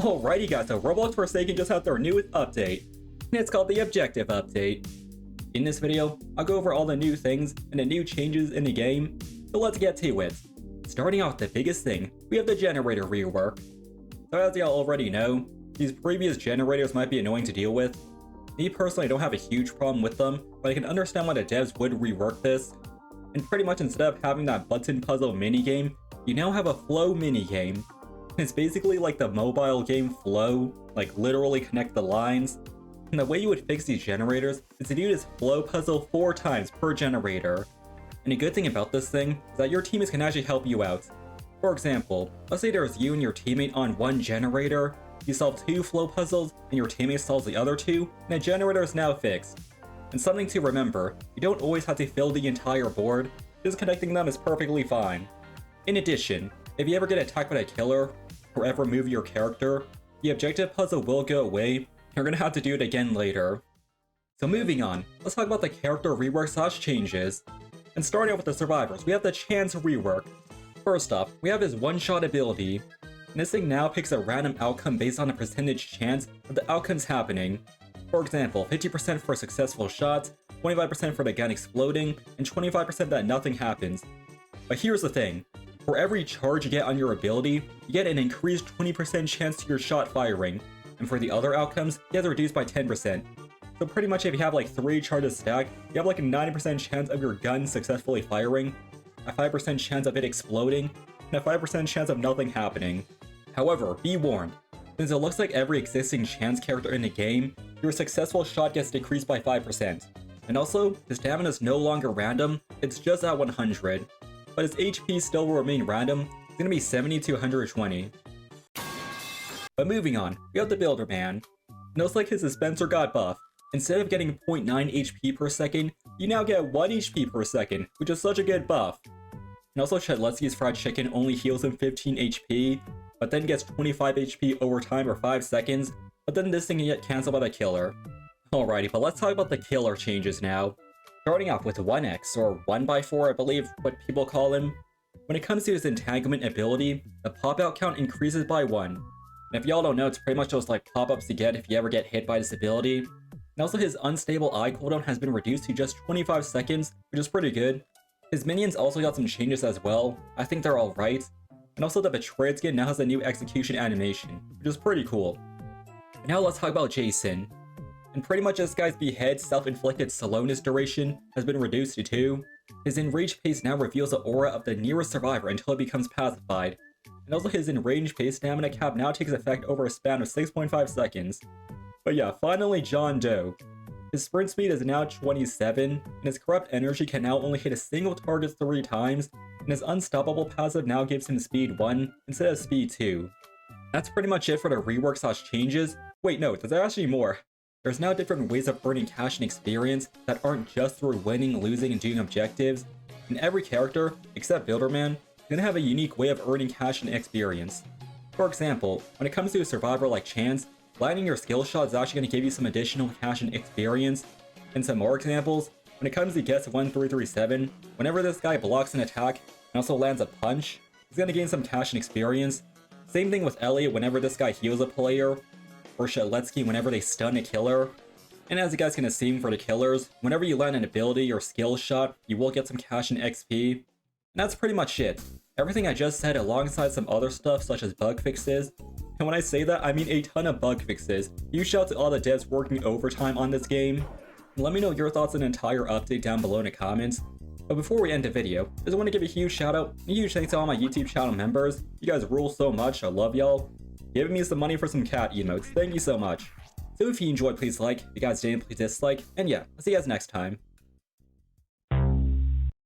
Alrighty guys, so Roblox Forsaken just had their newest update, and it's called the Objective Update. In this video, I'll go over all the new things and the new changes in the game, so let's get to it. Starting off with the biggest thing, we have the generator rework. So as y'all already know, these previous generators might be annoying to deal with. Me personally don't have a huge problem with them, but I can understand why the devs would rework this. And pretty much instead of having that button puzzle minigame, you now have a flow minigame. It's basically like the mobile game Flow, like literally connect the lines. And the way you would fix these generators is to do this flow puzzle 4 times per generator. And a good thing about this thing is that your teammates can actually help you out. For example, let's say there's you and your teammate on one generator, you solve 2 flow puzzles and your teammate solves the other 2, and the generator is now fixed. And something to remember, you don't always have to fill the entire board, just connecting them is perfectly fine. In addition, if you ever get attacked by a killer, or ever move your character, the objective puzzle will go away. You're gonna have to do it again later. So moving on, let's talk about the character rework / changes. And starting off with the survivors, we have the chance rework. First off, we have his one-shot ability. And this thing now picks a random outcome based on a percentage chance of the outcomes happening. For example, 50% for successful shots, 25% for the gun exploding, and 25% that nothing happens. But here's the thing. For every charge you get on your ability, you get an increased 20% chance to your shot firing, and for the other outcomes, it gets reduced by 10%. So pretty much if you have like 3 charges stacked, you have like a 90% chance of your gun successfully firing, a 5% chance of it exploding, and a 5% chance of nothing happening. However, be warned, since it looks like every existing chance character in the game, your successful shot gets decreased by 5%. And also, the stamina is no longer random, it's just at 100. But his HP still will remain random, it's gonna be 70 to 120. But moving on, we have the Builder Man. It looks like his dispenser got buffed. Instead of getting 0.9 HP per second, you now get 1 HP per second, which is such a good buff. And also Chudletsky's fried chicken only heals him 15 HP, but then gets 25 HP over time or 5 seconds, but then this thing can get cancelled by the killer. Alrighty, but let's talk about the killer changes now. Starting off with 1x, or 1x4 I believe what people call him. When it comes to his entanglement ability, the pop-out count increases by 1. And if y'all don't know, it's pretty much those like pop-ups you get if you ever get hit by this ability. And also his unstable eye cooldown has been reduced to just 25 seconds, which is pretty good. His minions also got some changes as well, I think they're alright. And also the Betrayed skin now has a new execution animation, which is pretty cool. And now let's talk about Jason. And pretty much this guy's behead self-inflicted slowness duration has been reduced to 2. His enraged pace now reveals the aura of the nearest survivor until it becomes pacified. And also his enraged pace stamina cap now takes effect over a span of 6.5 seconds. But yeah, finally John Doe. His sprint speed is now 27, and his corrupt energy can now only hit a single target 3 times, and his unstoppable passive now gives him speed 1 instead of speed 2. That's pretty much it for the rework / changes. Wait, no, there's actually more. There's now different ways of earning cash and experience that aren't just through winning, losing, and doing objectives. And every character, except Builderman, is gonna have a unique way of earning cash and experience. For example, when it comes to a survivor like Chance, landing your skill shot is actually gonna give you some additional cash and experience. And some more examples, when it comes to Guess 1337, whenever this guy blocks an attack and also lands a punch, he's gonna gain some cash and experience. Same thing with Elliot whenever this guy heals a player, or Chudletsky whenever they stun a killer. And as you guys can assume for the killers, whenever you land an ability or skill shot, you will get some cash and XP. And that's pretty much it. Everything I just said alongside some other stuff such as bug fixes. And when I say that, I mean a ton of bug fixes. Huge shout out to all the devs working overtime on this game. And let me know your thoughts on the entire update down below in the comments. But before we end the video, I just want to give a huge shout out, a huge thanks to all my YouTube channel members. You guys rule so much, I love y'all. Giving me some money for some cat emotes, thank you so much. So if you enjoyed, please like, if you guys didn't, please dislike, and yeah, I'll see you guys next time.